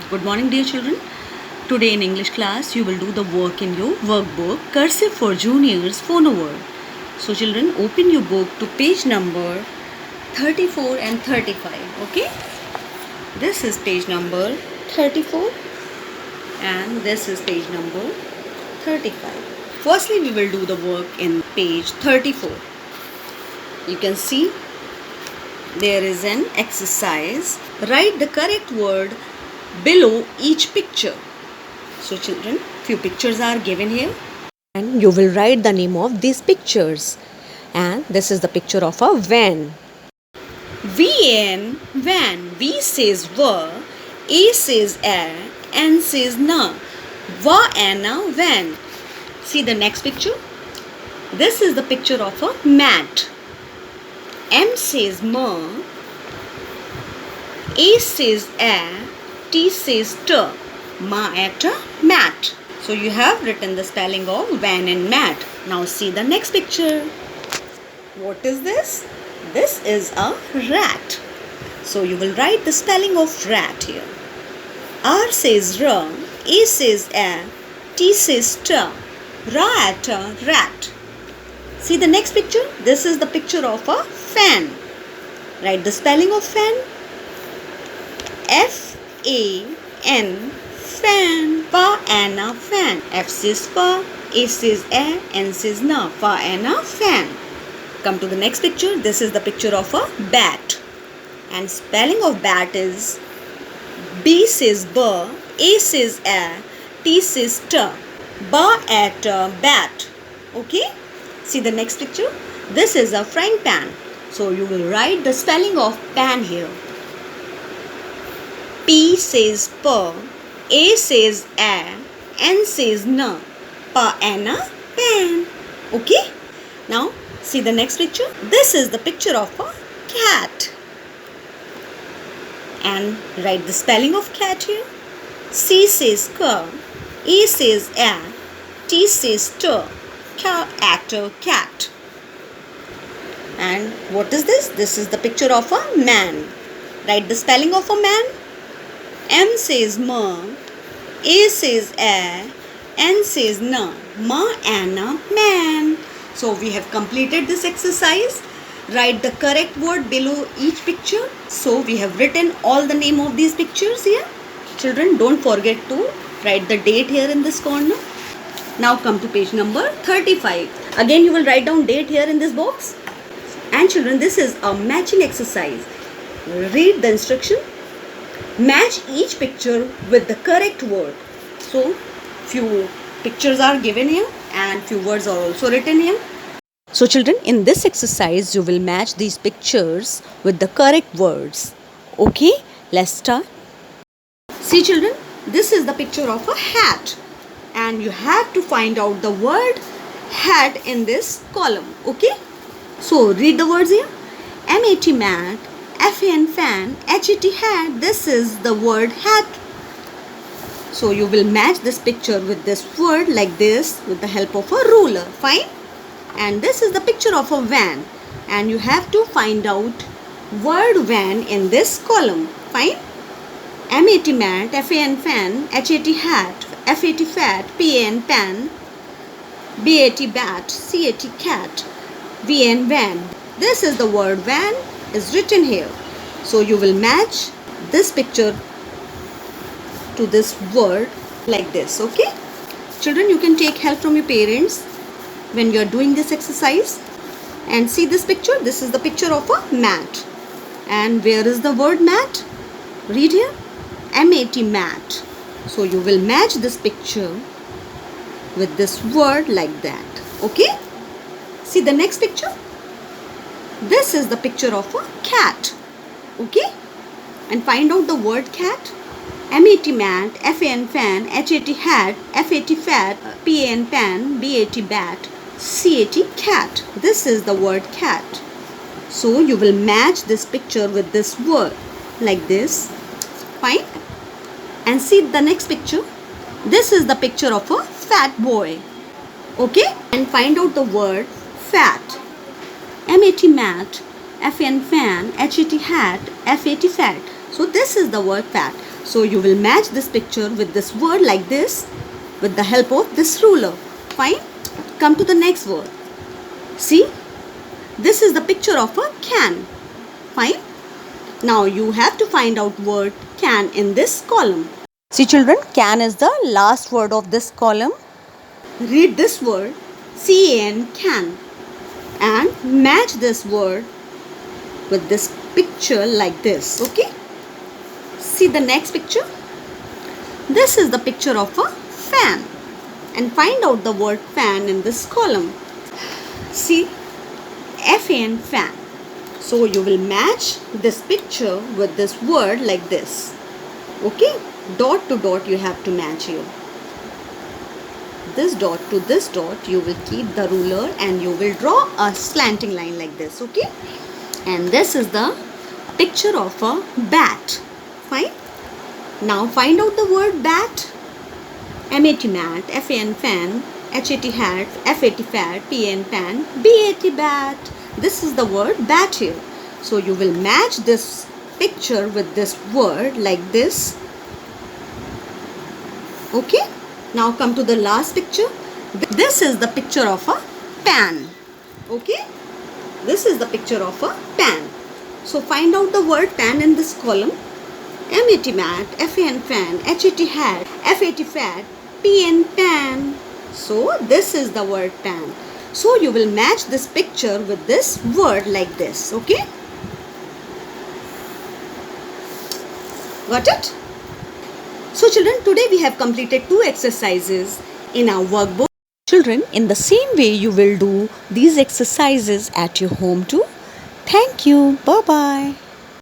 Good morning, dear children. Today in English class, you will do the work in your workbook, Cursive for Juniors Phonoword. So, children, open your book to page number 34 and 35. Okay? This is page number 34 and this is page number 35. Firstly, we will do the work in page 34. You can see there is an exercise. Write the correct word below each picture. So children, few pictures are given here and you will write the name of these pictures. And this is the picture of a van. VN, van. V says va, A says a, N says na. Va ana van. See the next picture. This is the picture of a mat. M says ma, A says a, T says t. Ma at a mat. So you have written the spelling of van and mat. Now see the next picture. What is this? This is a rat. So you will write the spelling of rat here. R says ra, A says a, T says ta. Ra at a rat. See the next picture? This is the picture of a fan. Write the spelling of fan. F-A-N, fan. Fa ana fan. F says fa, A says a, N says na. Fa ana fan. Come to the next picture. This is the picture of a bat. And spelling of bat is B says ba, A says a, T says ta. Ba at a bat. Okay? See the next picture. This is a frying pan. So you will write the spelling of pan here. P says pa, A says a, N says na. Pa ana pan. Okay? Now see the next picture. This is the picture of a cat. And write the spelling of cat here. C says ka, A says a, T says ta. Ka at a cat. And what is this? This is the picture of a man. Write the spelling of a man. M says ma, A says a, N says na. Ma ana man. So we have completed this exercise. Write the correct word below each picture. So we have written all the name of these pictures here. Children, don't forget to write the date here in this corner. Now come to page number 35. Again you will write down date here in this box. And children, this is a matching exercise. Read the instruction. Match each picture with the correct word. So few pictures are given here and few words are also written here. So children, in this exercise you will match these pictures with the correct words. Okay, let's start. See children, this is the picture of a hat. And you have to find out the word hat in this column. Okay? So read the words here. M-A-T mat, F-A-N fan, H-A-T hat. This is the word hat. So you will match this picture with this word like this with the help of a ruler. Fine? And this is the picture of a van. And you have to find out word van in this column. Fine? M-A-T mat, F-A-N fan, H-A-T hat, F-A-T fat, P-A-N pan, B-A-T bat, C-A-T cat, V-N van. This is the word van is written here. So you will match this picture to this word like this. Okay? Children, you can take help from your parents when you are doing this exercise. And see this picture. This is the picture of a mat. And where is the word mat? Read here. M-A-T mat. So you will match this picture with this word like that. Okay? See the next picture. This is the picture of a cat. Okay? And find out the word cat. M-A-T mat, F-A-N fan, H-A-T hat, F-A-T fat, P-A-N pan, B-A-T bat, C-A-T cat. This is the word cat. So you will match this picture with this word like this. Fine? And see the next picture. This is the picture of a fat boy. Okay? And find out the word fat. M-A-T mat, F-A-N fan, H-A-T hat, F-A-T fat. So this is the word fat. So you will match this picture with this word like this with the help of this ruler. Fine. Come to the next word. See, this is the picture of a can. Fine. Now you have to find out word can in this column. See children, can is the last word of this column. Read this word can, can, and match this word with this picture like this. Okay. See the next picture. This is the picture of a fan, and find out the word fan in this column. See, F-A-N, fan. So you will match this picture with this word like this. Okay, dot to dot you have to match here. This dot to this dot you will keep the ruler and you will draw a slanting line like this. Okay, and this is the picture of a bat. Fine. Now find out the word bat. M-A-T, mat, F-A-N, fan, H-A-T, hat, F-A-T, fat, P-A-N, pan, B-A-T, bat. This is the word bat here. So you will match this picture with this word like this. Okay. Now come to the last picture. This is the picture of a pan. Okay. This is the picture of a pan. So find out the word pan in this column. M-A-T, mat, F-A-N, fan, H-A-T, hat, F-A-T, fat, P-N, pan. So this is the word pan. So you will match this picture with this word like this. Okay. Got it? So children, today we have completed 2 exercises in our workbook. Children, in the same way you will do these exercises at your home too. Thank you. Bye-bye.